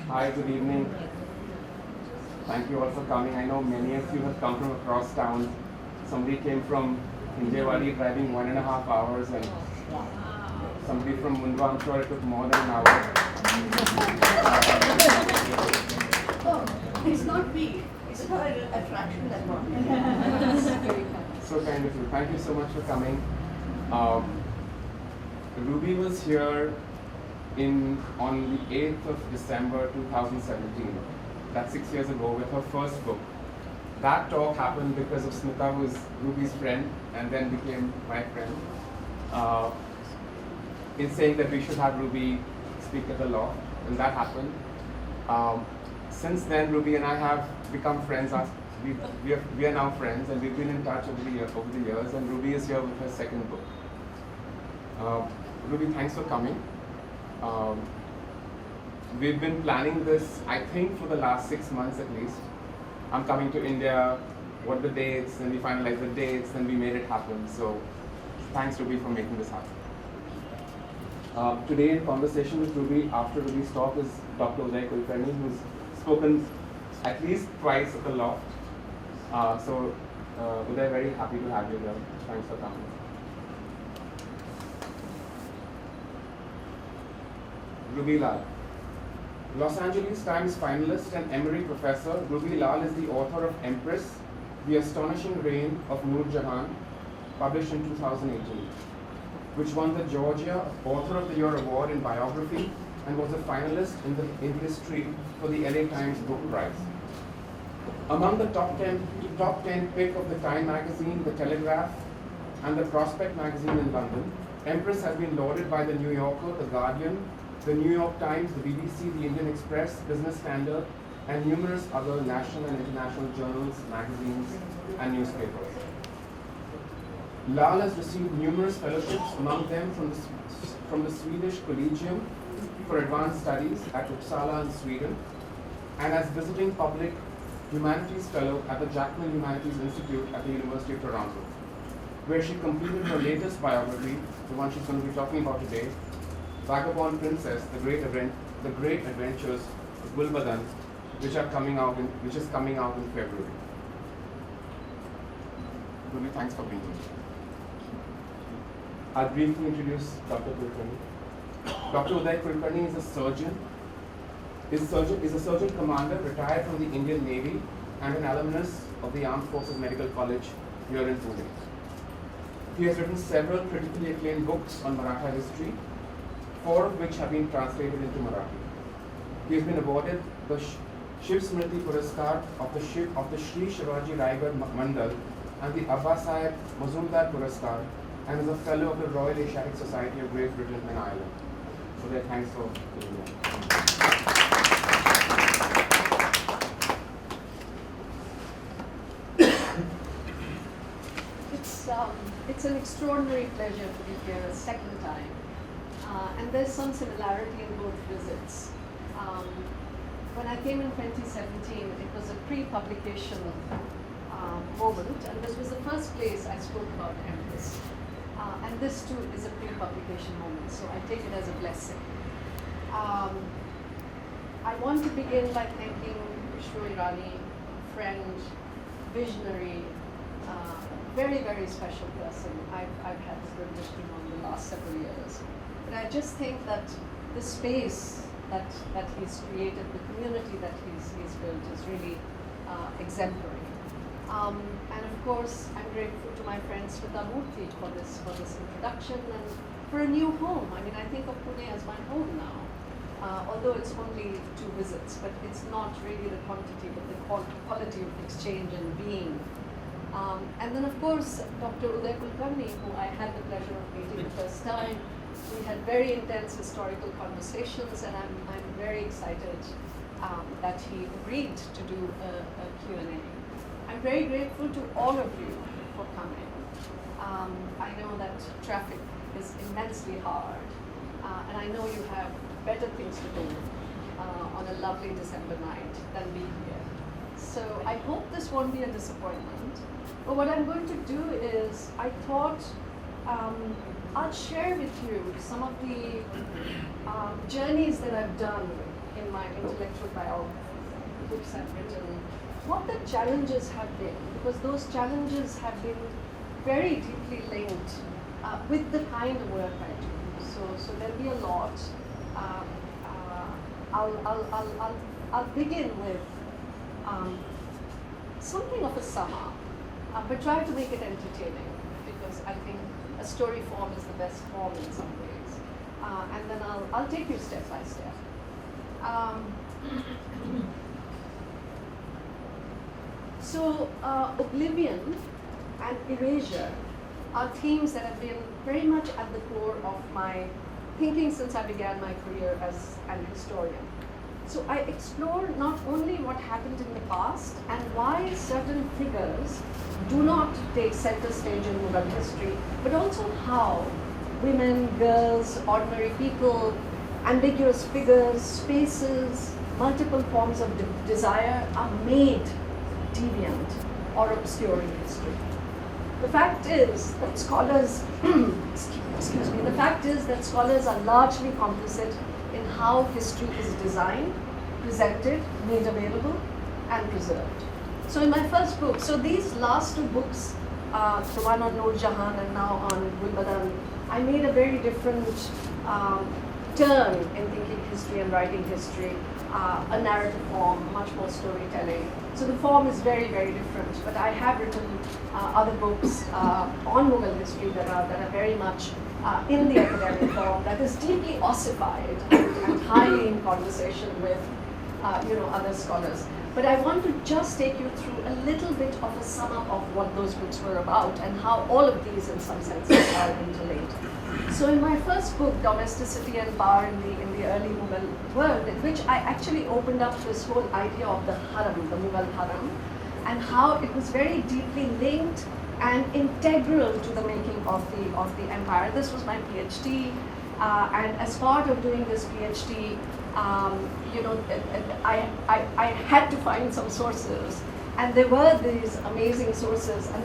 Hi, good evening. Thank you all for coming. I know many of you have come from across town. Somebody came from Hinjewadi driving 1.5 hours, and somebody from Mundwa, I'm sure it took more than an hour. Oh, it's not me. It's not an attraction that one. So kind of you. Thank you so much for coming. Ruby was here on the 8th of December 2017. That's 6 years ago with her first book. That talk happened because of Smita, who is Ruby's friend and then became my friend, in saying that we should have Ruby speak at the law, and that happened. Since then, Ruby and I have become friends. We are now friends, and we've been in touch over the years. And Ruby is here with her second book. Ruby, thanks for coming. We've been planning this, I think, for the last 6 months at least. I'm coming to India, what are the dates, then we finalized the dates, then we made it happen. So thanks, Ruby, for making this happen. Today in conversation with Ruby, after Ruby's talk, is Dr. Uday Kulkarni, who's spoken at least twice at the Loft. Uday, very happy to have you here. Thanks for coming. Ruby Lal. Los Angeles Times finalist and Emory professor, Ruby Lal is the author of Empress, The Astonishing Reign of Noor Jahan, published in 2018, which won the Georgia Author of the Year Award in Biography and was a finalist in history for the LA Times Book Prize. Among the top 10 pick of the Time magazine, the Telegraph, and the Prospect magazine in London, Empress has been lauded by the New Yorker, the Guardian, the New York Times, the BBC, the Indian Express, Business Standard, and numerous other national and international journals, magazines, and newspapers. Lal has received numerous fellowships, among them from the Swedish Collegium for Advanced Studies at Uppsala in Sweden, and as visiting public humanities fellow at the Jackman Humanities Institute at the University of Toronto, where she completed her latest biography, the one she's going to be talking about today, Vagabond Princess, the Great Adventures of Gulbadan, which is coming out in February. Ruby, thanks for being here. I'll briefly introduce Dr. Kulkarni. Dr. Uday Kulkarni is a surgeon. Is a surgeon commander retired from the Indian Navy and an alumnus of the Armed Forces Medical College here in Pune. He has written several critically acclaimed books on Maratha history, 4 of which have been translated into Marathi. He has been awarded the Shiv Smriti Puraskar of the Shri Shivaji Raigad Mandal and the Abba Sahib Mazumdar Puraskar, and is a fellow of the Royal Asiatic Society of Great Britain and Ireland. So thanks for being here. It's an extraordinary pleasure to be here a second time. And there's some similarity in both visits. When I came in 2017, it was a pre-publication moment, and this was the first place I spoke about Empress. And this too is a pre-publication moment, so I take it as a blessing. I want to begin by thanking Shri Rani, friend, visionary, very, very special person I've had the privilege to know in the last several years. But I just think that the space that he's created, the community that he's built is really exemplary. And of course, I'm grateful to my friend Smita Murthy for this introduction and for a new home. I mean, I think of Pune as my home now, although it's only 2 visits, but it's not really the quantity, but the quality of exchange and being. And then, of course, Dr. Uday Kulkarni, who I had the pleasure of meeting the first time. We had very intense historical conversations, and I'm very excited that he agreed to do a Q&A. I'm very grateful to all of you for coming. I know that traffic is immensely hard, and I know you have better things to do on a lovely December night than be here. So I hope this won't be a disappointment. But what I'm going to do is, I thought I'll share with you some of the journeys that I've done in in my intellectual biography, books I've written, what the challenges have been, because those challenges have been very deeply linked with the kind of work I do. So there'll be a lot. I'll begin with something of a sum up, but try to make it entertaining, because I think a story form is the best form in some ways. And then I'll take you step by step. Oblivion and erasure are themes that have been very much at the core of my thinking since I began my career as an historian. So I explore not only what happened in the past and why certain figures do not take center stage in Mughal history, but also how women, girls, ordinary people, ambiguous figures, spaces, multiple forms of desire are made deviant or obscure in history. The fact is that scholars, the fact is that scholars are largely complicit in how history is designed, presented, made available, and preserved. So in my first book, so these last two books, the one on Noor Jahan and now on Gulbadan, I made a very different turn in thinking history and writing history, a narrative form, much more storytelling. So the form is very, very different, but I have written other books on Mughal history that are very much in the academic form, that is deeply ossified and highly in conversation with other scholars. But I want to just take you through a little bit of a sum up of what those books were about and how all of these in some senses are interlinked. So in my first book, Domesticity and Power in the Early Mughal World, in which I actually opened up this whole idea of the harem, the Mughal harem, and how it was very deeply linked and integral to the making of the empire. This was my PhD, and as part of doing this PhD, I had to find some sources, and there were these amazing sources, and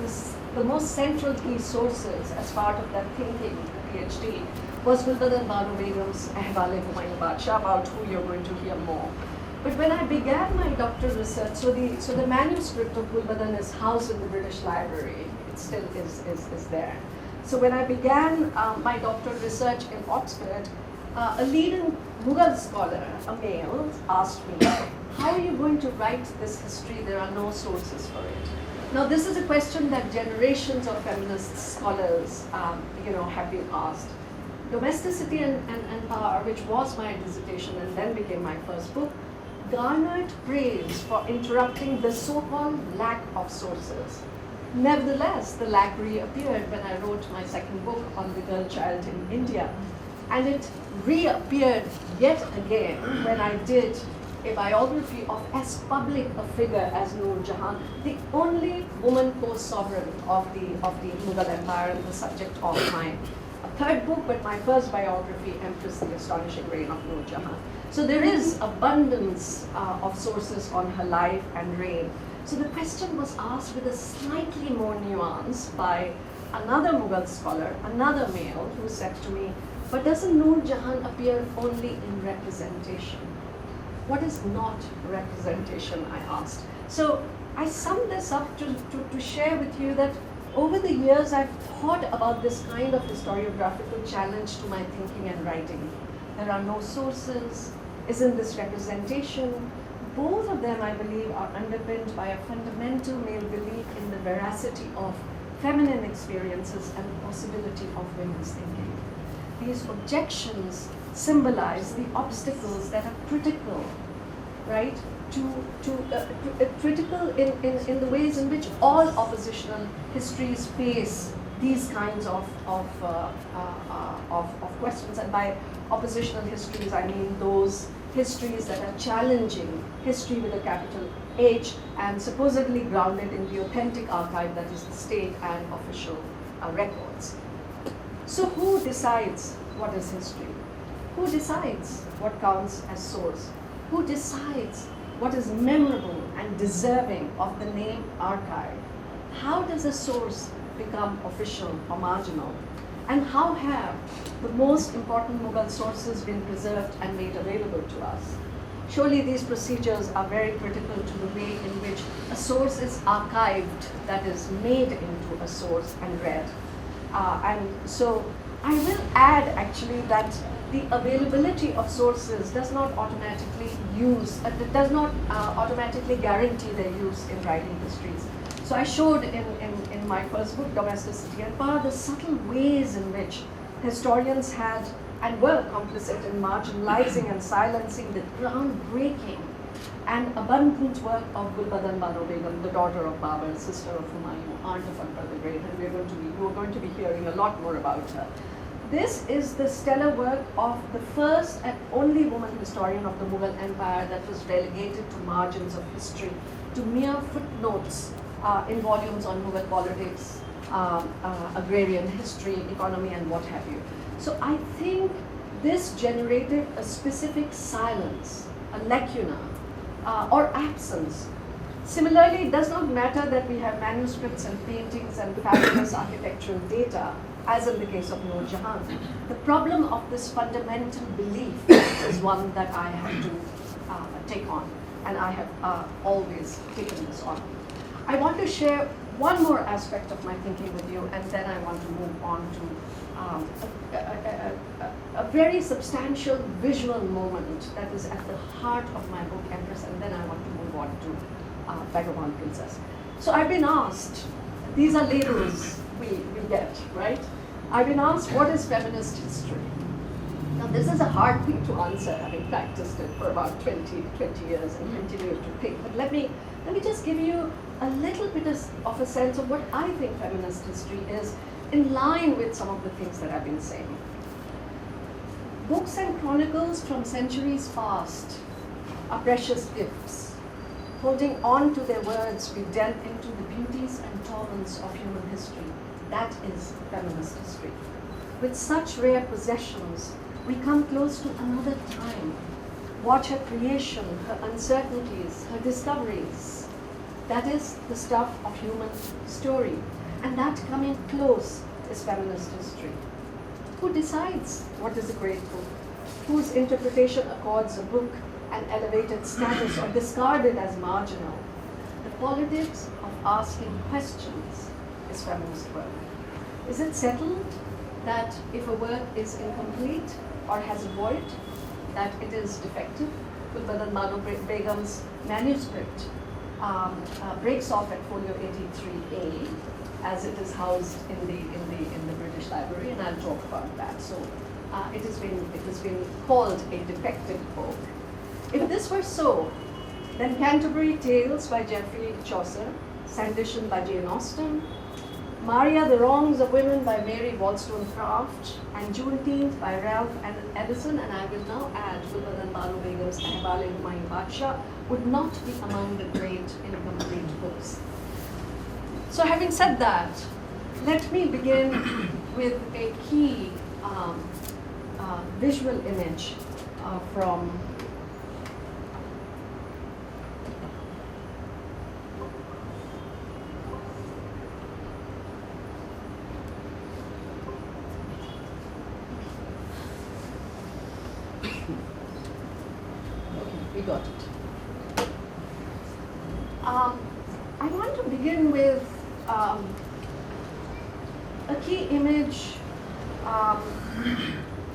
the most central key sources as part of that thinking, the PhD, was Gulbadan Banu Begum's Ahwal-e Humayun Badshah, about who you're going to hear more. But when I began my doctoral research, so the manuscript of Gulbadan is housed in the British Library. It still is there. So when I began my doctoral research in Oxford, a leading Mughal scholar, a male, asked me, how are you going to write this history? There are no sources for it. Now this is a question that generations of feminist scholars have been asked. Domesticity and Power, which was my dissertation and then became my first book, garnered praise for interrupting the so-called lack of sources. Nevertheless, the lack reappeared when I wrote my second book on the girl child in India. And it reappeared yet again when I did a biography of as public a figure as Noor Jahan, the only woman co-sovereign of the Mughal Empire, and the subject of my third book, but my first biography, Empress, the Astonishing Reign of Noor Jahan. So there is abundance of sources on her life and reign. So the question was asked with a slightly more nuance by another Mughal scholar, another male, who said to me, but doesn't Noor Jahan appear only in representation? What is not representation, I asked. So I summed this up to share with you that over the years I've thought about this kind of historiographical challenge to my thinking and writing. There are no sources, isn't this representation? Both of them, I believe, are underpinned by a fundamental male belief in the veracity of feminine experiences and the possibility of women's thinking. These objections symbolize the obstacles that are critical, right? Critical in the ways in which all oppositional histories face these kinds of questions. And by oppositional histories, I mean those histories that are challenging history with a capital H and supposedly grounded in the authentic archive that is the state and official records. So who decides what is history? Who decides what counts as source? Who decides what is memorable and deserving of the name archive? How does a source become official or marginal? And how have the most important Mughal sources been preserved and made available to us? Surely these procedures are very critical to the way in which a source is archived, that is made into a source and read. And so I will add actually that the availability of sources does not automatically guarantee their use in writing histories. So I showed in my first book, Domesticity and Power, the subtle ways in which historians had and were complicit in marginalizing and silencing the groundbreaking and abundant work of Gulbadan Bano Begum, the daughter of Babur, sister of Humayun, aunt of Akbar the Great, and we're going to be hearing a lot more about her. This is the stellar work of the first and only woman historian of the Mughal Empire that was relegated to margins of history, to mere footnotes in volumes on Mughal politics, agrarian history, economy, and what have you. So I think this generated a specific silence, a lacuna, or absence. Similarly, it does not matter that we have manuscripts and paintings and fabulous architectural data, as in the case of Noor Jahan. The problem of this fundamental belief is one that I have to take on, and I have always taken this on. I want to share one more aspect of my thinking with you, and then I want to move on to a very substantial visual moment that is at the heart of my book, Empress, and then I want to move on to Vagabond Princess. So I've been asked, these are labels we get, right? I've been asked, what is feminist history? Now this is a hard thing to answer, having practiced it for about 20 years and continue to think. But let me just give you a little bit of a sense of what I think feminist history is, in line with some of the things that I've been saying. Books and chronicles from centuries past are precious gifts. Holding on to their words, we delve into the beauties and torments of human history. That is feminist history. With such rare possessions, we come close to another time. Watch her creation, her uncertainties, her discoveries. That is the stuff of human story. And that coming close is feminist history. Who decides what is a great book? Whose interpretation accords a book an elevated status or discarded as marginal? The politics of asking questions is feminist work. Is it settled that if a work is incomplete or has a void, that it is defective? Gulbadan Bano Begum's manuscript breaks off at folio 83A, as it is housed in the British Library, and I'll talk about that. So it has been called a defective book. If this were so, then Canterbury Tales by Geoffrey Chaucer, Sanditon by Jane Austen, Maria, The Wrongs of Women by Mary Wollstonecraft, and Juneteenth by Ralph Addison, and I will now add Gulbadan Bano Begum's Ahwal-e Humayun Badshah, would not be among the great incomplete books. So having said that, let me begin with a key visual image from we got it. I want to begin with a key image,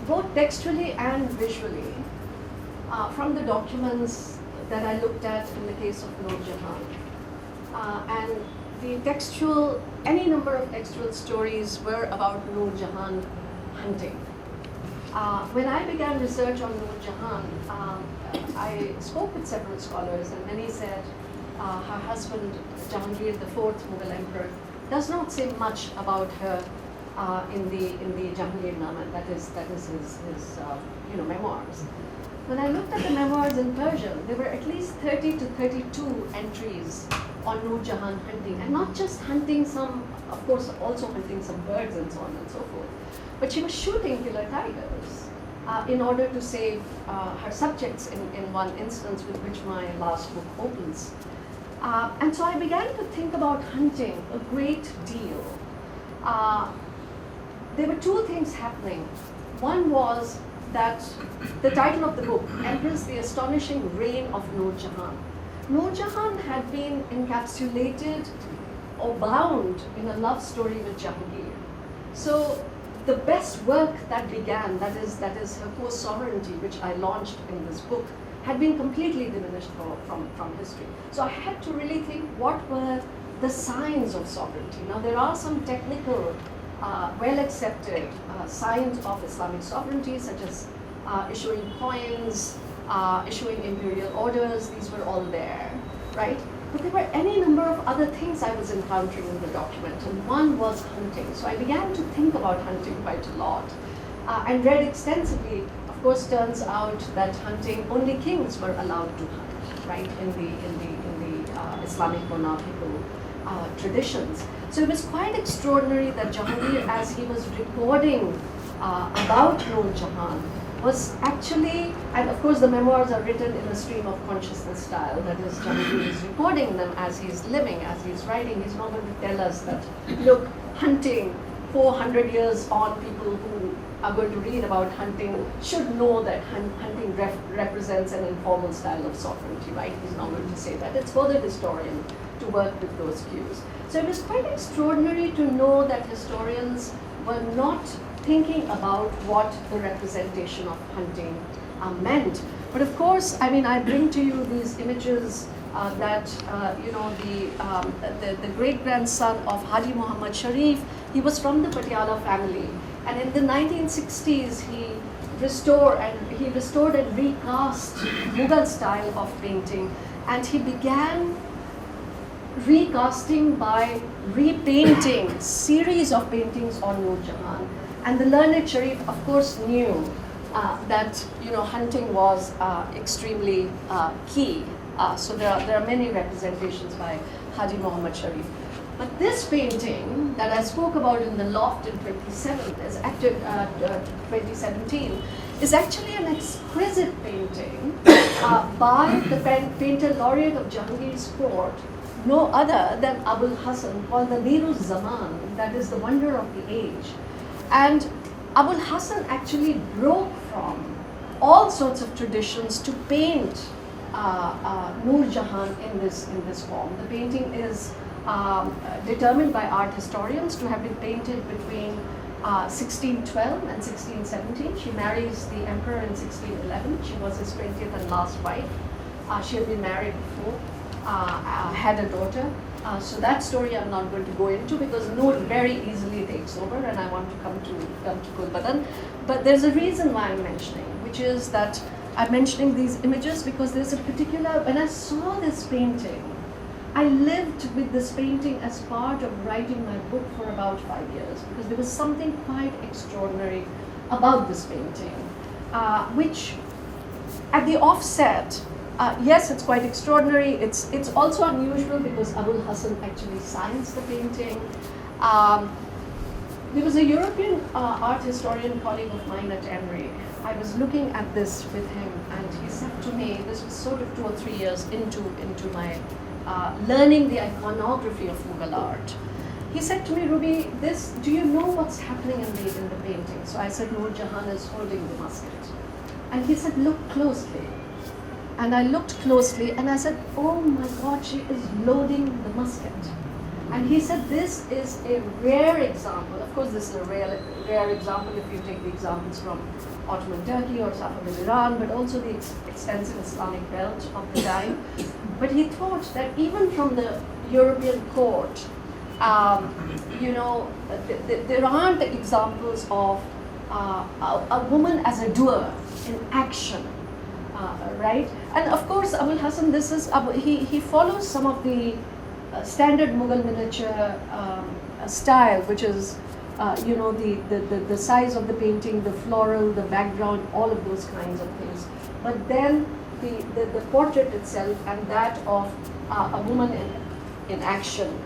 both textually and visually, from the documents that I looked at in the case of Noor Jahan. And the textual, any number of textual stories were about Noor Jahan hunting. When I began research on Noor Jahan, I spoke with several scholars, and many said her husband, Jahangir IV, Mughal Emperor, does not say much about her in the Jahangirnama, that is his memoirs. When I looked at the memoirs in Persian, there were at least 30 to 32 entries on Noor Jahan hunting, and not just hunting some, of course, also hunting some birds and so on and so forth. But she was shooting killer tigers in order to save her subjects in one instance, with which my last book opens. And so I began to think about hunting a great deal. There were two things happening. One was that the title of the book, Empress, the Astonishing Reign of Noor Jahan. Noor Jahan had been encapsulated or bound in a love story with Jahangir. So the best work that began, that is her co-sovereignty, which I launched in this book, had been completely diminished from history. So I had to really think, what were the signs of sovereignty? Now there are some technical, well-accepted signs of Islamic sovereignty, such as issuing coins, issuing imperial orders. These were all there, right? But there were any number of other things I was encountering in the document, and one was hunting. So I began to think about hunting quite a lot, and read extensively. Of course, turns out that hunting, only kings were allowed to hunt, right, in the Islamic monarchical traditions. So it was quite extraordinary that Jahangir, as he was recording about Noor Jahan, was actually, and of course the memoirs are written in a stream of consciousness style, that is, Jahangir is recording them as he's living, as he's writing. He's not going to tell us that, look, hunting 400 years on, people who are going to read about hunting should know that hunting represents an informal style of sovereignty, right? He's not going to say that. It's for the historian to work with those cues. So it was quite extraordinary to know that historians were not thinking about what the representation of hunting meant. But of course, I mean, I bring to you these images that, you know, the great-grandson of Haji Muhammad Sharif, he was from the Patiala family. And in the 1960s, he restored and recast Mughal style of painting. And he began recasting by repainting series of paintings on Noor Jahan. And the learned Sharif, of course, knew that, you know, hunting was extremely key. So there are many representations by Haji Muhammad Sharif. But this painting that I spoke about in the loft in 2017 is actually an exquisite painting by the painter laureate of Jahangir's court, no other than Abul Hassan, called the Niru Zaman, that is the wonder of the age. And Abul Hassan actually broke from all sorts of traditions to paint Noor Jahan in this form. The painting is determined by art historians to have been painted between 1612 and 1617. She marries the emperor in 1611. She was his 20th and last wife. She had been married before, had a daughter. So that story I'm not going to go into, because Noor very easily takes over, and I want to come to Gulbadan. But there's a reason why I'm mentioning, which is that I'm mentioning these images because there's a particular, when I saw this painting, I lived with this painting as part of writing my book for about 5 years, because there was something quite extraordinary about this painting, which at the offset, yes, it's quite extraordinary. It's also unusual because Abul Hassan actually signs the painting. There was a European art historian colleague of mine at Emory. I was looking at this with him, and he said to me, this was sort of 2 or 3 years into my learning the iconography of Mughal art. He said to me, Ruby, do you know what's happening in the painting? So I said, Noor Jahan is holding the musket. And he said, look closely. And I looked closely and I said, oh my God, she is loading the musket. And he said, this is a rare example. Of course, this is a rare example if you take the examples from Ottoman Turkey or Safavid Iran, but also the extensive Islamic belt of the time. But he thought that even from the European court, you know, there aren't examples of a woman as a doer in action. Right? And of course, Abul Hassan, he follows some of the standard Mughal miniature style, which is, you know, the size of the painting, the floral, the background, all of those kinds of things. But then the portrait itself and that of a woman in action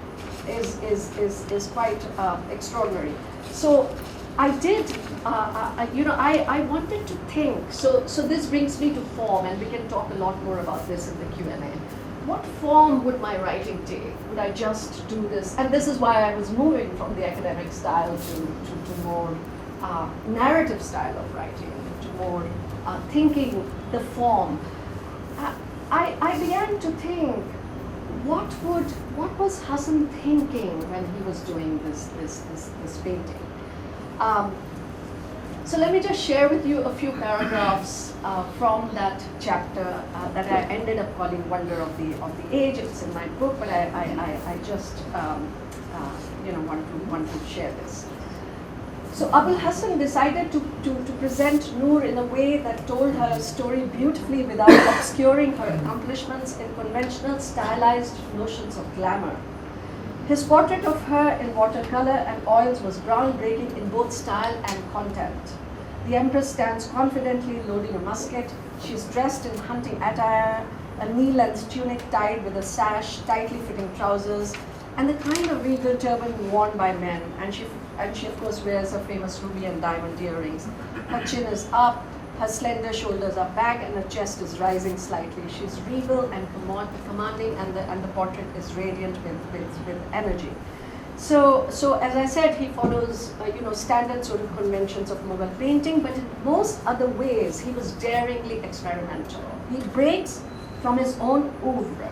is quite extraordinary. So I did, you know, I wanted to think, so this brings me to form, and we can talk a lot more about this in the Q&A. What form would my writing take? Would I just do this? And this is why I was moving from the academic style to more narrative style of writing, to more, thinking the form, I began to think, what was Hassan thinking when he was doing this painting? So let me just share with you a few paragraphs from that chapter that I ended up calling Wonder of the Age. It's in my book, but I just want to share this. So Abul Hassan decided to present Noor in a way that told her story beautifully without obscuring her accomplishments in conventional stylized notions of glamour. His portrait of her in watercolor and oils was groundbreaking in both style and content. The Empress stands confidently loading a musket. She's dressed in hunting attire, a knee-length tunic tied with a sash, tightly fitting trousers, and the kind of regal turban worn by men. And she of course wears her famous ruby and diamond earrings. Her chin is up, her slender shoulders are back, and her chest is rising slightly. She's regal and commanding, and the portrait is radiant with energy. So as I said, he follows standard sort of conventions of Mughal painting, but in most other ways he was daringly experimental. He breaks from his own oeuvre,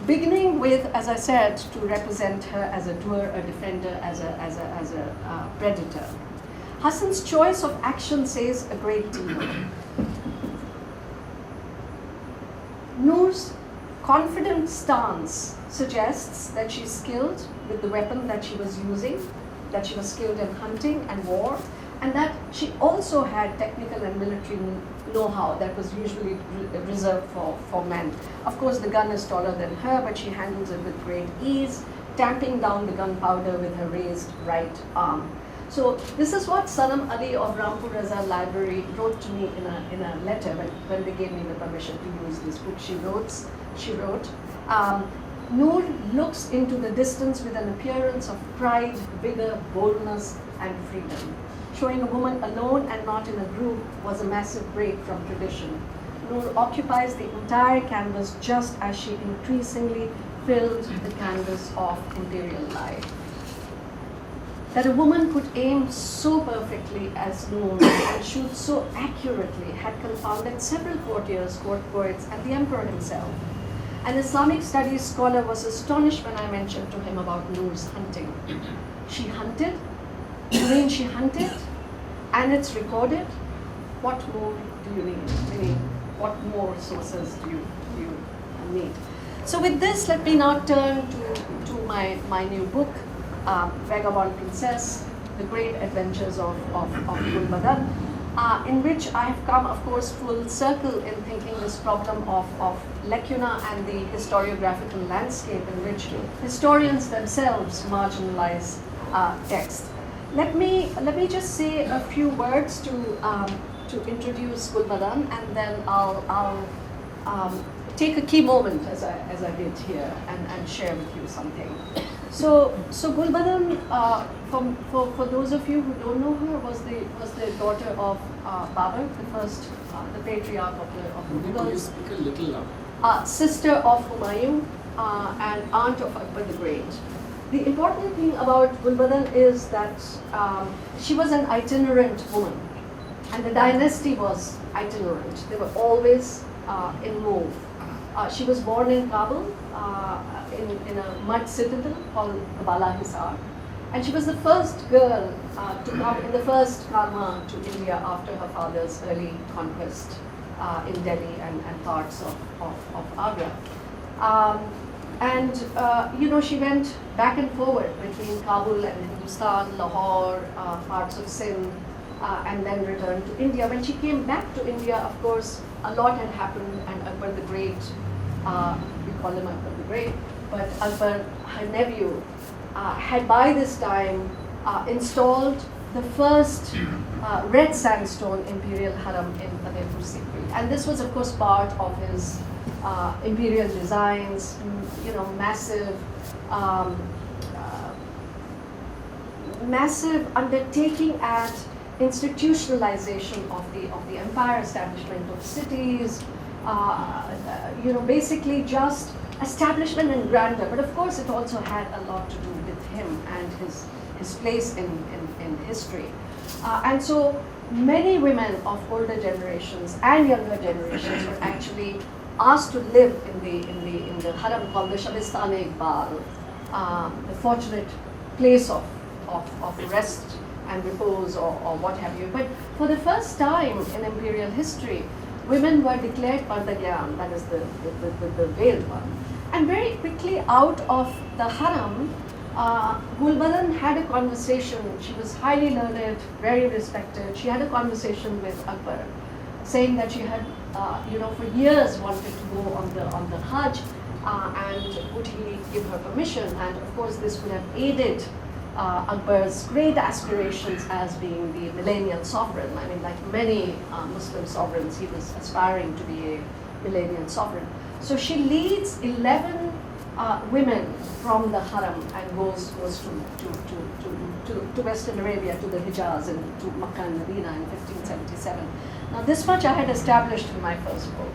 beginning with, as I said, to represent her as a doer, a defender, as a predator. Hassan's choice of action says a great deal. Noor's confident stance suggests that she's skilled with the weapon that she was using, that she was skilled in hunting and war, and that she also had technical and military know-how that was usually reserved for men. Of course, the gun is taller than her, but she handles it with great ease, tamping down the gunpowder with her raised right arm. So this is what Sanam Ali of Rampur Raza Library wrote to me in a letter when they gave me the permission to use this book. She wrote, Noor looks into the distance with an appearance of pride, vigor, boldness, and freedom. Showing a woman alone and not in a group was a massive break from tradition. Noor occupies the entire canvas just as she increasingly filled the canvas of imperial life. That a woman could aim so perfectly as Noor and shoot so accurately had confounded several courtiers, court poets, and the emperor himself. An Islamic studies scholar was astonished when I mentioned to him about Noor's hunting. She hunted? You mean she hunted? And it's recorded? What more do you need? Meaning, what more sources do you need? So with this, let me now turn to my new book, Vagabond Princess, The Great Adventures of Gulbadan, in which I have come, of course, full circle in thinking this problem of lacuna and the historiographical landscape in which historians themselves marginalize text. Let me just say a few words to introduce Gulbadan, and then I'll take a key moment as I did here and share with you something. So Gulbadan, for those of you who don't know her, was the daughter of Babur, the patriarch of the Mughals. Can you speak a little loud? Sister of Humayun and aunt of Akbar the Great. The important thing about Gulbadan is that she was an itinerant woman, and the dynasty was itinerant. They were always in move. She was born in Kabul, in a mud citadel called Bala Hisar, and she was the first girl to come in the first karma to India after her father's early conquest in Delhi and parts of Agra. She went back and forward between Kabul and Hindustan, Lahore, parts of Sindh, and then returned to India. When she came back to India, of course, a lot had happened, and Akbar the Great, we call him Akbar the Great, but Akbar, her nephew, had by this time installed the first red sandstone imperial harem in Udaipur Sikri. And this was, of course, part of his imperial designs, massive undertaking at institutionalization of the empire, establishment of cities, basically just establishment and grandeur. But of course, it also had a lot to do with him and his place in history. And so many women of older generations and younger generations were actually asked to live in the harem called the Shabistan-e-Iqbal, the fortunate place of rest and repose or what have you. But for the first time in imperial history, women were declared Pardagyan, that is the veiled one. And very quickly out of the harem, Gulbadan had a conversation. She was highly learned, very respected. She had a conversation with Akbar, saying that she had, for years wanted to go on the Hajj, and would he give her permission? And of course, this would have aided Akbar's great aspirations as being the millennial sovereign. I mean, like many Muslim sovereigns, he was aspiring to be a millennial sovereign. So she leads 11 women from the harem and goes to Western Arabia, to the Hijaz, and to Makkah and Medina in 1577. Now, this much I had established in my first book,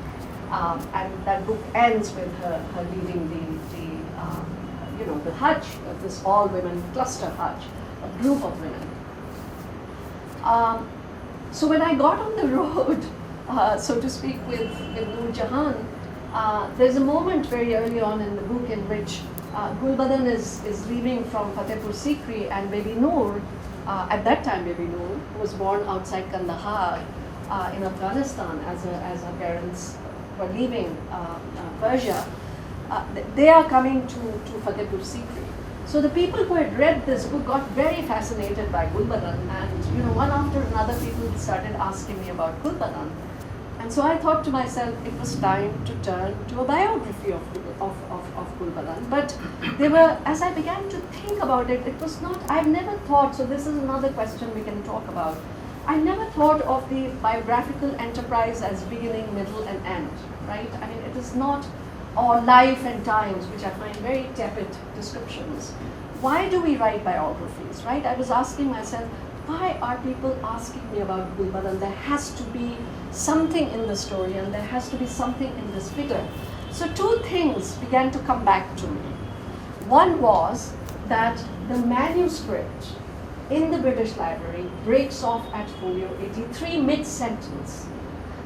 and that book ends with her leading the Hajj, this all-women cluster Hajj, a group of women. So when I got on the road, so to speak, with Noor Jahan, there's a moment very early on in the book in which Gulbadan is leaving from Fatehpur Sikri, and baby Noor, at that time baby Noor, was born outside Kandahar in Afghanistan as her parents were leaving Persia. They are coming to Fatehpur Sikri. So the people who had read this book got very fascinated by Gulbadan, and one after another people started asking me about Gulbadan. And so I thought to myself, it was time to turn to a biography of Gulbadan. But they were, as I began to think about it, it was not, I've never thought, so this is another question we can talk about. I never thought of the biographical enterprise as beginning, middle, and end, right? I mean, it is not, or life and times, which I find very tepid descriptions. Why do we write biographies, right? I was asking myself, why are people asking me about Gulbadan? There has to be something in the story, and there has to be something in this figure. So two things began to come back to me. One was that the manuscript in the British Library breaks off at folio 83 mid-sentence.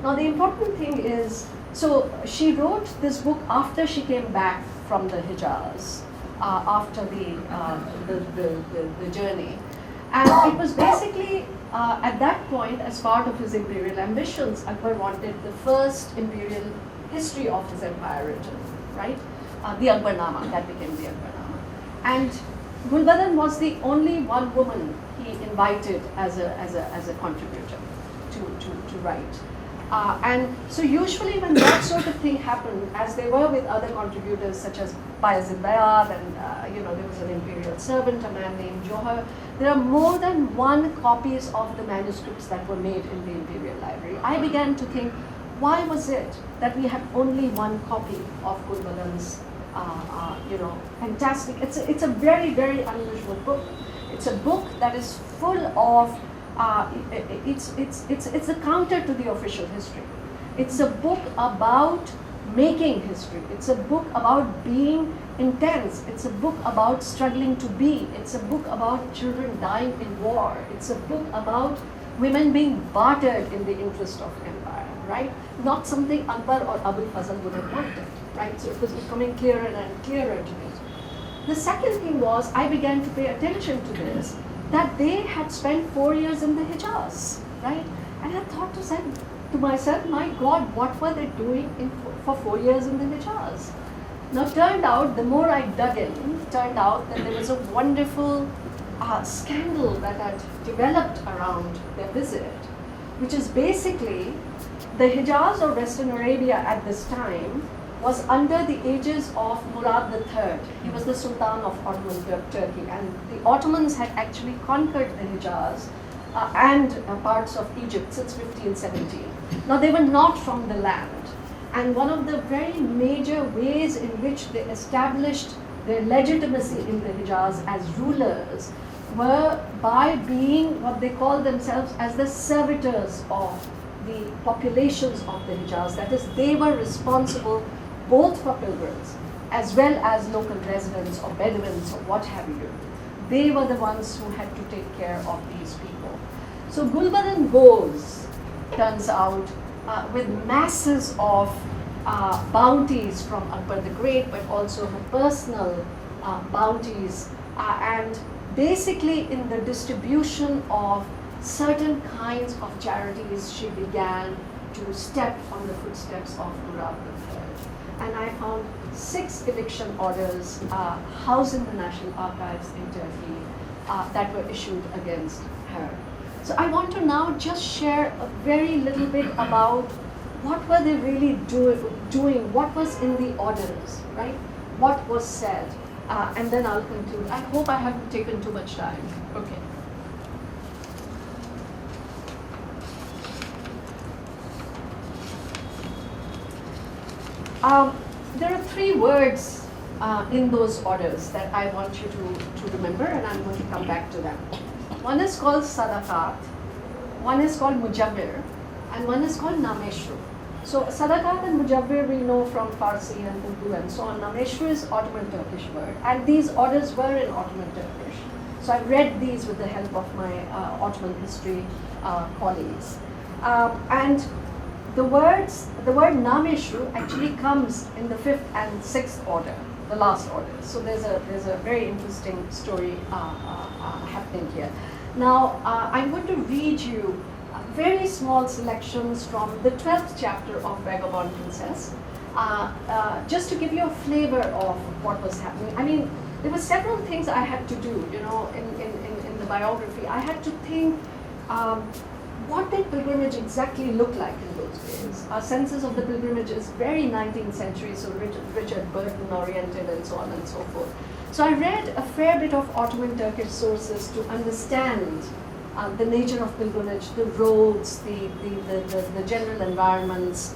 Now the important thing is, so she wrote this book after she came back from the Hijaz, after the journey. And it was basically, at that point, as part of his imperial ambitions, Akbar wanted the first imperial history of his empire written, right? The Akbarnama, that became the Akbarnama. And Gulbadan was the only one woman he invited as a contributor to write. And so usually when that sort of thing happened, as they were with other contributors such as Bayezid Bayad, and there was an imperial servant, a man named Johar, there are more than one copies of the manuscripts that were made in the Imperial Library. I began to think, why was it that we have only one copy of Gulbadan's, fantastic, it's a very, very unusual book. It's a book that is full of, it's a counter to the official history. It's a book about making history. It's a book about being intense. It's a book about struggling to be. It's a book about children dying in war. It's a book about women being bartered in the interest of empire, right? Not something Akbar or Abul Fazl would have wanted, right? So it was becoming clearer and clearer to me. The second thing was, I began to pay attention to this, that they had spent 4 years in the Hijaz, right? And I thought to myself, my God, what were they doing for 4 years in the Hijaz? Now, turned out, the more I dug in, turned out that there was a wonderful scandal that had developed around their visit, which is basically the Hijaz or Western Arabia at this time was under the aegis of Murad III. He was the Sultan of Ottoman Turkey, and the Ottomans had actually conquered the Hijaz and parts of Egypt since 1517. Now, they were not from the land. And one of the very major ways in which they established their legitimacy in the Hijaz as rulers were by being what they call themselves as the servitors of the populations of the Hijaz. That is, they were responsible both for pilgrims as well as local residents or Bedouins or what have you. They were the ones who had to take care of these people. So Gulbadan goes, turns out, with masses of bounties from Akbar the Great, but also her personal bounties, and basically in the distribution of certain kinds of charities, she began to step on the footsteps of Murad III. And I found 6 eviction orders housed in the National Archives in Turkey that were issued against her. So I want to now just share a very little bit about what were they really doing, what was in the orders, right? What was said, and then I'll conclude. I hope I haven't taken too much time. Okay. There are 3 words in those orders that I want you to remember, and I'm going to come back to them. One is called sadaqat, one is called mujabbir, and one is called nameshru. So sadaqat and mujabbir we know from Farsi and Urdu and so on. Nameshru is Ottoman Turkish word, and these orders were in Ottoman Turkish. So I read these with the help of my Ottoman history colleagues. And the word nameshru actually comes in the 5th and 6th order, the last order. So there's a very interesting story happening here. Now I'm going to read you very small selections from the 12th chapter of Vagabond Princess, just to give you a flavor of what was happening. I mean, there were several things I had to do, you know, in the biography. I had to think, what did pilgrimage exactly look like in those days? Our senses of the pilgrimage is very 19th century, so Richard Burton oriented and so on and so forth. So I read a fair bit of Ottoman Turkish sources to understand the nature of pilgrimage, the roads, the general environments,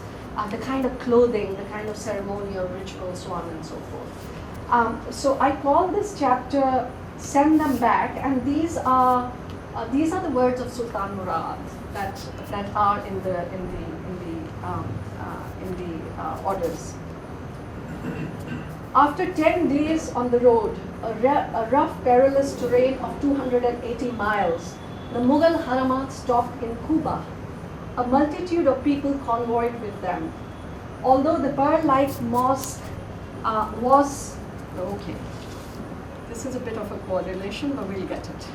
the kind of clothing, the kind of ceremonial rituals, so on and so forth. So I call this chapter "Send Them Back," and these are the words of Sultan Murad that are in the orders. After 10 days on the road, a rough, perilous terrain of 280 miles, the Mughal harem stopped in Kuba. A multitude of people convoyed with them. Although the pearl-like mosque was okay. This is a bit of a coordination, but we'll get it.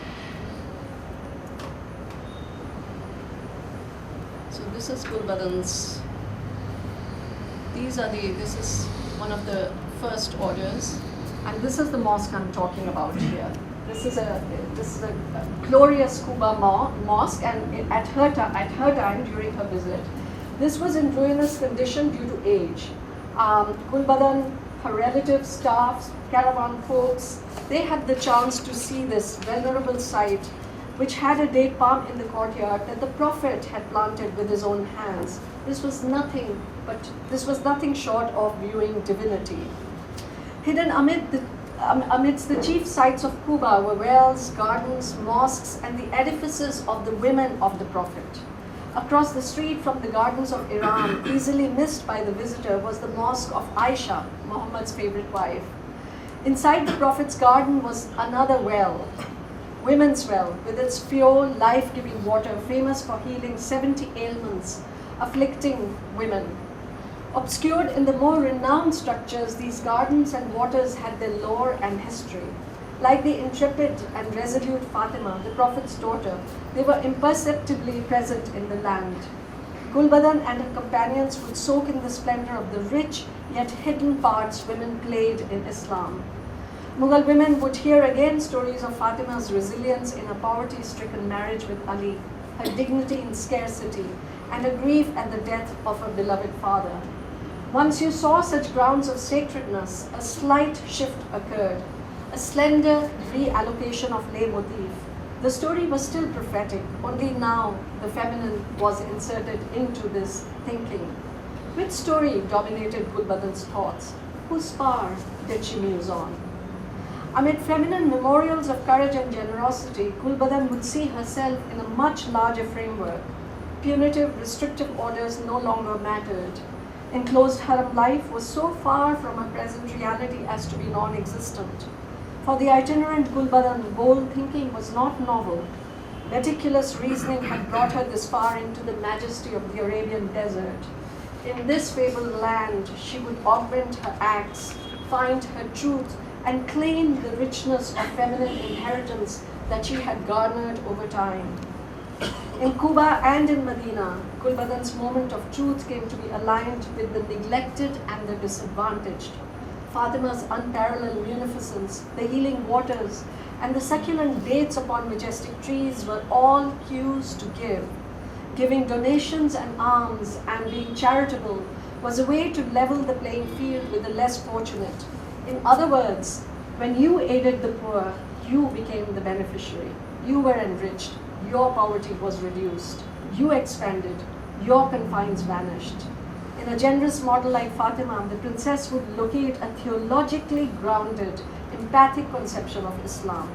So this is Gulbadan's. This is one of the first orders, and this is the mosque I'm talking about here. This is a glorious Kuba mosque, and at her time during her visit, this was in ruinous condition due to age. Gulbadan, her relatives, staffs, caravan folks, they had the chance to see this venerable site, which had a date palm in the courtyard that the Prophet had planted with his own hands. This was nothing short of viewing divinity. Hidden amidst the chief sites of Kuba were wells, gardens, mosques, and the edifices of the women of the Prophet. Across the street from the gardens of Iran, easily missed by the visitor, was the mosque of Aisha, Muhammad's favorite wife. Inside the Prophet's garden was another well, women's well, with its pure, life-giving water, famous for healing 70 ailments afflicting women. Obscured in the more renowned structures, these gardens and waters had their lore and history. Like the intrepid and resolute Fatima, the Prophet's daughter, they were imperceptibly present in the land. Gulbadan and her companions would soak in the splendor of the rich yet hidden parts women played in Islam. Mughal women would hear again stories of Fatima's resilience in a poverty-stricken marriage with Ali, her dignity in scarcity, and her grief at the death of her beloved father. Once you saw such grounds of sacredness, a slight shift occurred, a slender reallocation of leitmotif. The story was still prophetic, only now the feminine was inserted into this thinking. Which story dominated Gulbadan's thoughts? Whose spar did she muse on? Amid feminine memorials of courage and generosity, Gulbadan would see herself in a much larger framework. Punitive, restrictive orders no longer mattered. Enclosed harem life was so far from her present reality as to be non-existent. For the itinerant Gulbadan, bold thinking was not novel. Meticulous reasoning had brought her this far into the majesty of the Arabian desert. In this fabled land, she would augment her acts, find her truth, and claim the richness of feminine inheritance that she had garnered over time. In Kuba and in Medina, Gulbadan's moment of truth came to be aligned with the neglected and the disadvantaged. Fatima's unparalleled munificence, the healing waters, and the succulent dates upon majestic trees were all cues to give. Giving donations and alms and being charitable was a way to level the playing field with the less fortunate. In other words, when you aided the poor, you became the beneficiary. You were enriched. Your poverty was reduced. You expanded. Your confines vanished. In a generous model like Fatima, the princess would locate a theologically grounded, empathic conception of Islam.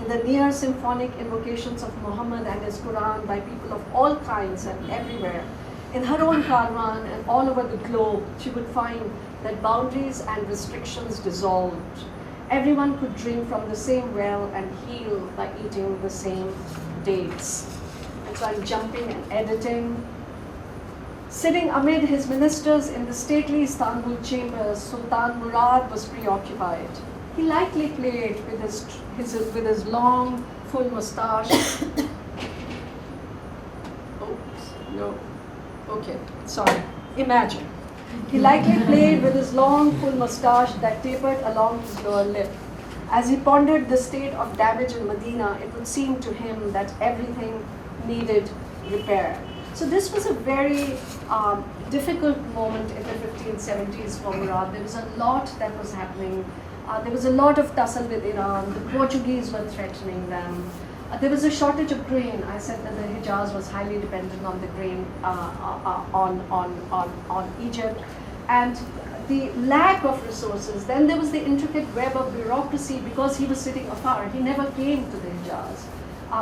In the near symphonic invocations of Muhammad and his Quran by people of all kinds and everywhere, in her own Karwan and all over the globe, she would find that boundaries and restrictions dissolved. Everyone could drink from the same well and heal by eating the same dates. And so I'm jumping and editing. Sitting amid his ministers in the stately Istanbul chambers, Sultan Murad was preoccupied. He lightly played with his long, full mustache. Oops, no. Okay, sorry. Imagine. He lightly played with his long, full mustache that tapered along his lower lip. As he pondered the state of damage in Medina, it would seem to him that everything needed repair. So this was a very difficult moment in the 1570s for Murad. There was a lot that was happening. There was a lot of tussle with Iran. The Portuguese were threatening them. There was a shortage of grain. I said that the Hijaz was highly dependent on the grain on Egypt. And the lack of resources. Then there was the intricate web of bureaucracy because he was sitting afar. He never came to the Hijaz,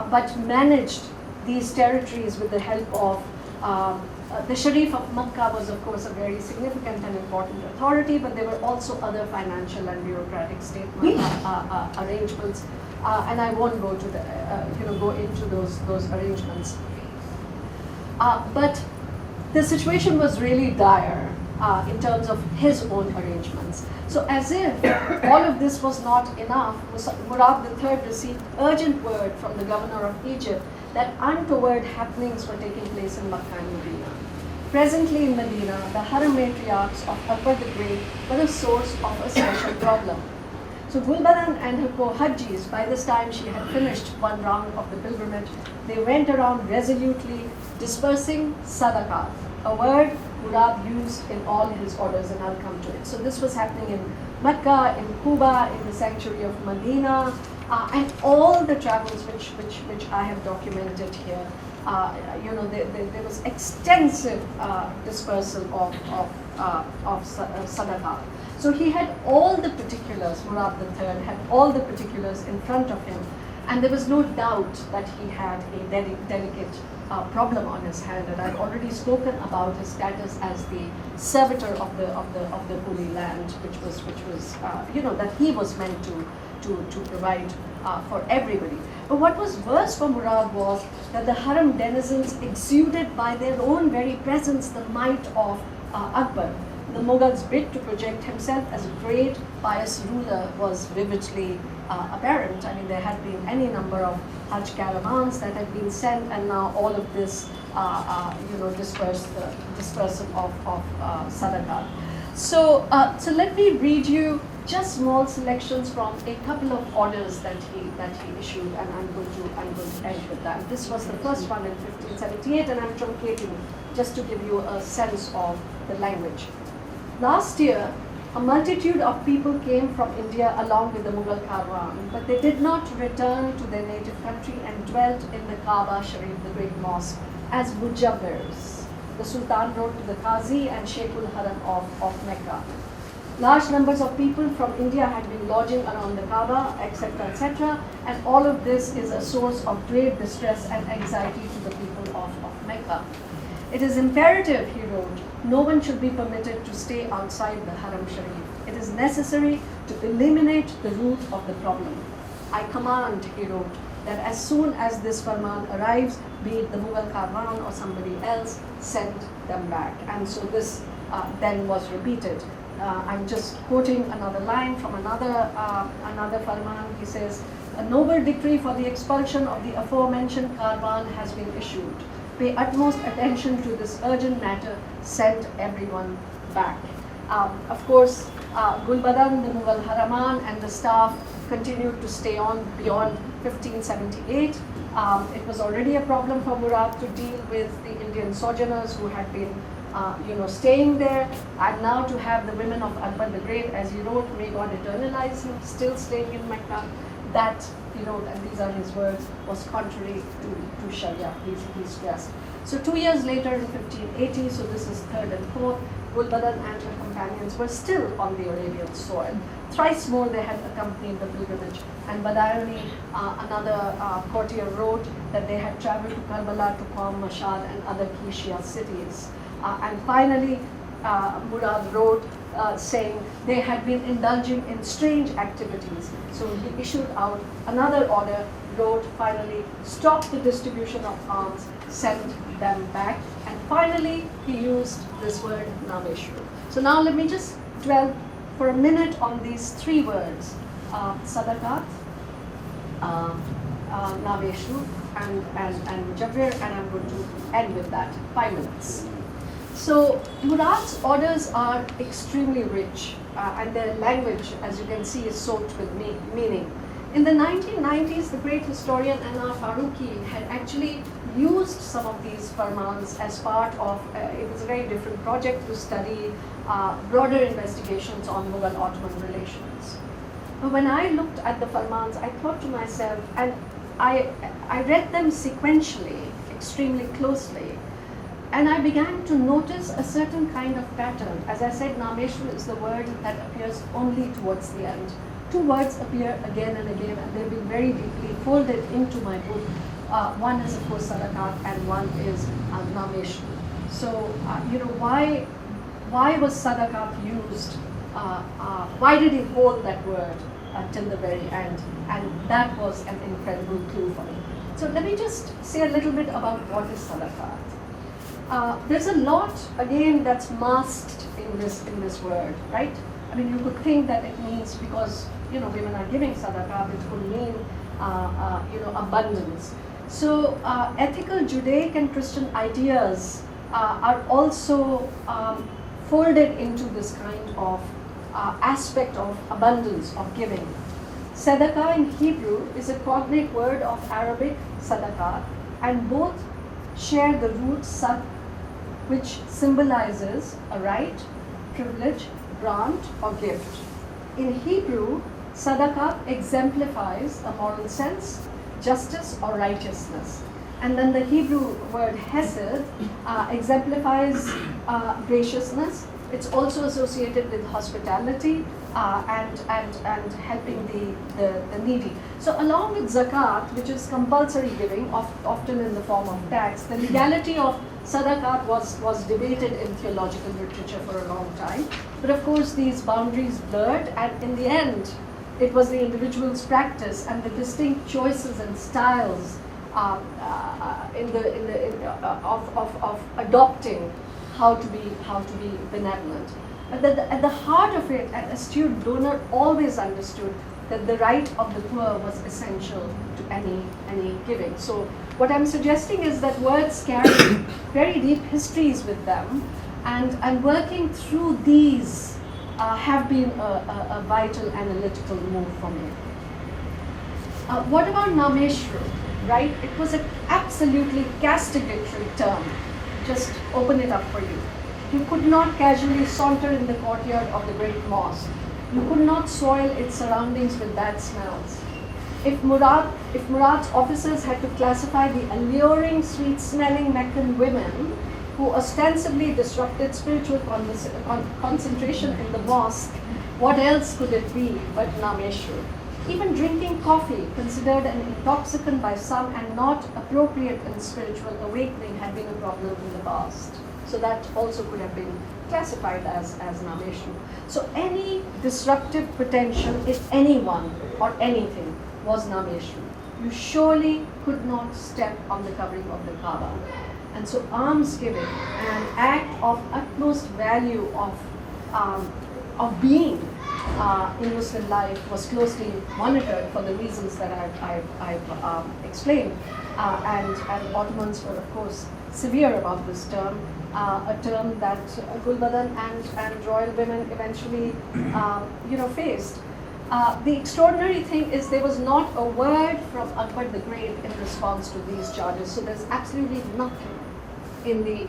but managed these territories with the help of the Sharif of Makkah was of course a very significant and important authority, but there were also other financial and bureaucratic state arrangements, and I won't go to go into those arrangements. But the situation was really dire in terms of his own arrangements. So as if all of this was not enough, Murad III received urgent word from the governor of Egypt that untoward happenings were taking place in Makkah and Medina. Presently in Medina, the harem matriarchs of Akbar the Great were the source of a special problem. So Gulbadan and her co-hajjis, by this time she had finished one round of the pilgrimage, they went around resolutely dispersing sadaqah, a word Murad used in all his orders, and I'll come to it. So this was happening in Mecca, in Kuba, in the sanctuary of Medina, and all the travels which I have documented here. There was extensive dispersal of sadaqah. So he had all the particulars, Murad III had all the particulars in front of him, and there was no doubt that he had a delicate problem on his hand. And I've already spoken about his status as the servitor of the Holy Land, which was that he was meant to provide for everybody. But what was worse for Murad was that the harem denizens exuded by their own very presence the might of Akbar. The Mughals' bid to project himself as a great, pious ruler was vividly apparent. I mean, there had been any number of Hajj caravans that had been sent, and now all of this, dispersal of sadaqah. So let me read you just small selections from a couple of orders that he issued, and I'm going to end with that. This was the first one in 1578, and I'm truncating just to give you a sense of the language. Last year, a multitude of people came from India along with the Mughal Karwan, but they did not return to their native country and dwelt in the Kaaba Sharif, the great mosque, as mujabbirs. The Sultan wrote to the Qazi and Sheikhul Haram of Mecca. Large numbers of people from India had been lodging around the Kaaba, etc., and all of this is a source of great distress and anxiety to the people of Mecca. It is imperative, he wrote, no one should be permitted to stay outside the Haram Sharif. It is necessary to eliminate the root of the problem. I command, he wrote, that as soon as this farman arrives, be it the Mughal Karwan or somebody else, send them back. And so this then was repeated. I'm just quoting another line from another farman. He says, "A noble decree for the expulsion of the aforementioned Karwan has been issued. Pay utmost attention to this urgent matter. Send everyone back." Of course, Gulbadan, the Mughal Haraman, and the staff continued to stay on beyond 1578. It was already a problem for Murad to deal with the Indian sojourners who had been staying there, and now to have the women of Akbar the Great, as he wrote, may God eternalize him, still staying in Mecca, that, and these are his words, was contrary to Sharia, he stressed. So 2 years later in 1580, so this is third and fourth, Gulbadan and her companions were still on the Arabian soil. Thrice more they had accompanied the pilgrimage, and Badayuni, another courtier, wrote that they had traveled to Karbala, to Qom, Mashhad, and other key Shia cities. And finally, Murad wrote saying they had been indulging in strange activities. So he issued out another order, wrote finally, stop the distribution of arms, send them back. And finally, he used this word, Nameshru. So now let me just dwell for a minute on these three words, Sadakat, Nameshru, and Jabir, and I'm going to end with that, 5 minutes. So Murad's orders are extremely rich, and their language, as you can see, is soaked with meaning. In the 1990s, the great historian Anna Faruqi had actually used some of these farmans as part of, it was a very different project to study broader investigations on Mughal-Ottoman relations. But when I looked at the farmans, I thought to myself, and I read them sequentially, extremely closely, and I began to notice a certain kind of pattern. As I said, Nameshru is the word that appears only towards the end. Two words appear again and again, and they've been very deeply folded into my book. One is, of course, Sadakat, and one is Nameshru. So, why was Sadakat used? Why did he hold that word till the very end? And that was an incredible clue for me. So let me just say a little bit about what is Sadakat. There's a lot, again, that's masked in this word, right? I mean, you could think that it means because, women are giving sadaqah, it could mean, abundance. So, ethical Judaic and Christian ideas are also folded into this kind of aspect of abundance, of giving. Sadaqah in Hebrew is a cognate word of Arabic sadaqah, and both share the root sad, which symbolizes a right, privilege, grant, or gift. In Hebrew, sadaqah exemplifies a moral sense, justice, or righteousness. And then the Hebrew word hesed exemplifies graciousness. It's also associated with hospitality and helping the needy. So along with zakat, which is compulsory giving, often in the form of tax, the legality of sadaqat was debated in theological literature for a long time. But of course, these boundaries blurred, and in the end, it was the individual's practice and the distinct choices and styles of adopting how to be benevolent. But at the heart of it, an astute donor always understood that the right of the poor was essential to any giving. So what I'm suggesting is that words carry very deep histories with them, and working through these have been a vital analytical move for me. What about Nameshru, right? It was an absolutely castigatory term. Just open it up for you. You could not casually saunter in the courtyard of the great mosque. You could not soil its surroundings with bad smells. If Murad's officers had to classify the alluring, sweet-smelling Meccan women who ostensibly disrupted spiritual concentration in the mosque, what else could it be but Nameshru? Even drinking coffee, considered an intoxicant by some and not appropriate in spiritual awakening, had been a problem in the past. So that also could have been classified as Nameshru. So any disruptive potential, if anyone or anything, was Nameshru. you surely could not step on the covering of the Kaaba. And so almsgiving, an act of utmost value of being in Muslim life, was closely monitored for the reasons that I've explained. And Ottomans were, of course, severe about this term, a term that Gulbadan and royal women eventually, faced. The extraordinary thing is there was not a word from Akbar the Great in response to these charges. So there's absolutely nothing in the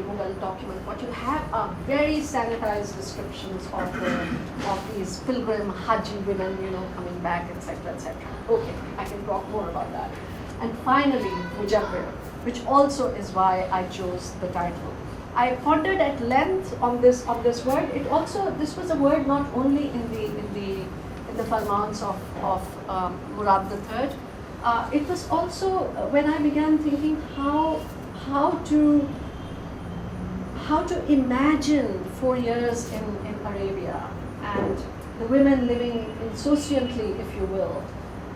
Mughal document. What you have are very sanitized descriptions of these pilgrim Haji women, coming back, etc., etc. Okay, I can talk more about that. And finally, Mujabbir, which also is why I chose the title. I pondered at length on this word. This was a word not only in the Farmans of Murad III. It was also when I began thinking how to imagine 4 years in Arabia and the women living insouciantly, if you will.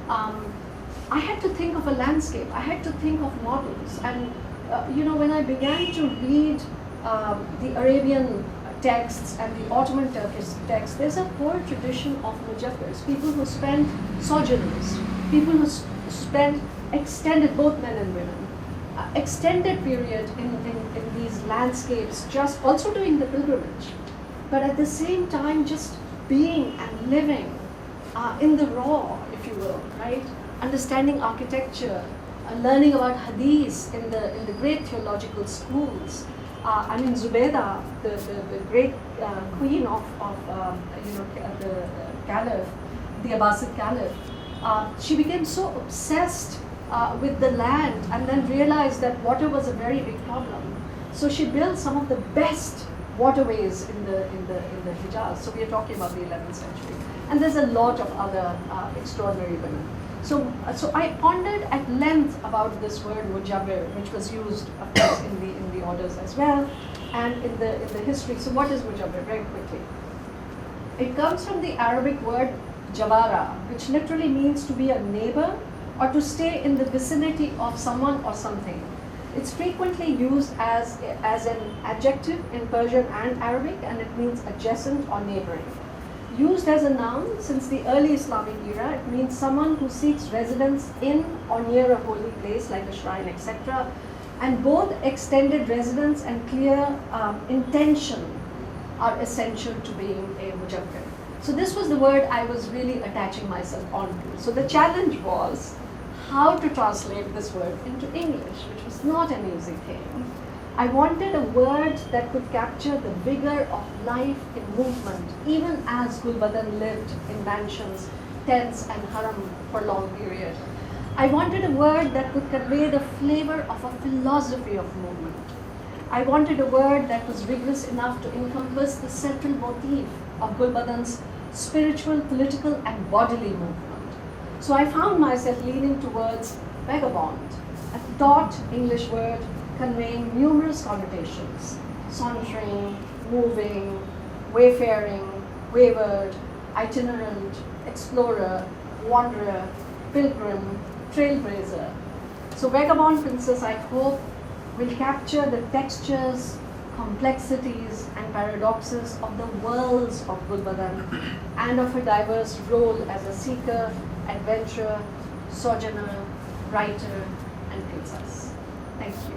I had to think of a landscape. I had to think of models. And when I began to read the Arabian texts and the Ottoman Turkish texts, there's a whole tradition of mujabbirs, people who spend sojourners, people who spend extended, both men and women, extended period in these landscapes, just also doing the pilgrimage, but at the same time just being and living in the raw, if you will, right? Understanding architecture, learning about hadith in the great theological schools. Zubaydah, the great queen of the Caliph, the Abbasid Caliph, she became so obsessed with the land and then realized that water was a very big problem. So she built some of the best waterways in the Hijaz. So we are talking about the 11th century. And there's a lot of other extraordinary women. So I pondered at length about this word mujabbir, which was used, of course, in the orders as well, and in the history. So what is mujabbir? Very quickly. It comes from the Arabic word jawara, which literally means to be a neighbor or to stay in the vicinity of someone or something. It's frequently used as an adjective in Persian and Arabic, and it means adjacent or neighboring. Used as a noun since the early Islamic era, it means someone who seeks residence in or near a holy place like a shrine, etc. And both extended residence and clear intention are essential to being a mujabbir. So this was the word I was really attaching myself onto. So the challenge was how to translate this word into English, which was not an easy thing. I wanted a word that could capture the vigor of life in movement, even as Gulbadan lived in mansions, tents and harem for long period. I wanted a word that could convey the flavor of a philosophy of movement. I wanted a word that was rigorous enough to encompass the central motif of Gulbadan's spiritual, political and bodily movement. So I found myself leaning towards vagabond, a taut English word conveying numerous connotations: sauntering, moving, wayfaring, wayward, itinerant, explorer, wanderer, pilgrim, trailblazer. So Vagabond Princess, I hope, will capture the textures, complexities and paradoxes of the worlds of Gulbadan and of her diverse role as a seeker, adventurer, sojourner, writer and princess. Thank you.